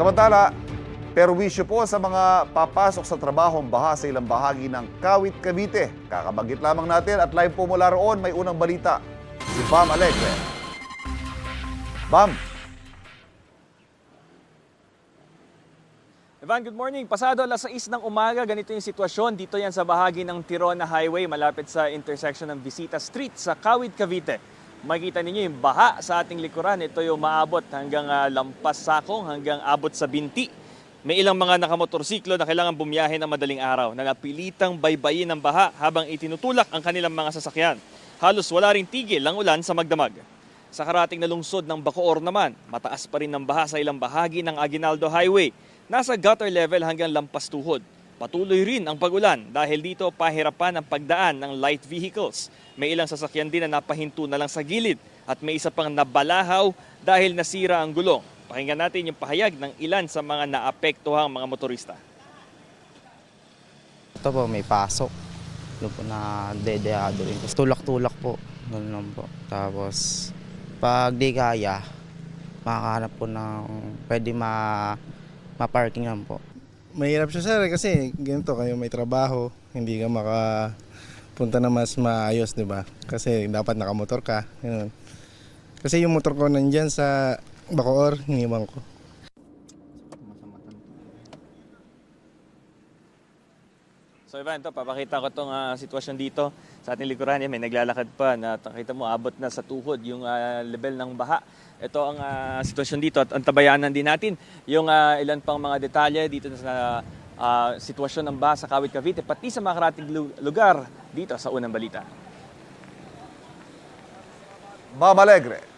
Samantala, perwisyo po sa mga papasok sa trabahong baha sa ilang bahagi ng Kawit, Cavite. Kakabanggit lamang natin at live po mula roon may unang balita. Si Bam Alegre. Bam. Evan, good morning. Pasado alas 6 ng umaga, ganito yung sitwasyon. Dito yan sa bahagi ng Tirona Highway, malapit sa intersection ng Visita Street sa Kawit, Cavite. Makikita ninyo yung baha sa ating likuran. Ito yung maabot hanggang lampas sakong, hanggang abot sa binti. May ilang mga nakamotorsiklo na kailangan bumiyahe ng madaling araw na napilitang baybayin ng baha habang itinutulak ang kanilang mga sasakyan. Halos wala ring tigil ang ulan sa magdamag. Sa karating na lungsod ng Bacoor naman, mataas pa rin ng baha sa ilang bahagi ng Aguinaldo Highway. Nasa gutter level hanggang lampas tuhod. Patuloy rin ang pag-ulan dahil dito pahirapan ang pagdaan ng light vehicles. May ilang sasakyan din na napahinto na lang sa gilid at may isa pang nabalahaw dahil nasira ang gulong. Pakinggan natin yung pahayag ng ilan sa mga naapektuhang mga motorista. Ito po, may pasok. Doon po na dedeado rin. Tulak-tulak po. Doon lang po. Tapos, pag di kaya, makakahanap po ng pwede ma-parking lang po. Mahirap siya sir kasi ganito kayo may trabaho, hindi ka makapunta na mas maayos, di ba? Kasi dapat nakamotor ka. Ganun. Kasi yung motor ko nandyan sa Bacoor, iniwan ko. So Ivan, ito, papakita ko itong sitwasyon dito sa ating likuran. May naglalakad pa na nakita mo abot na sa tuhod yung level ng baha. Ito ang sitwasyon dito at antabayanan din natin yung ilan pang mga detalye dito sa sitwasyon ng baha sa Kawit, Cavite, pati sa mga karating lugar dito sa Unang Balita. Bam Alegre.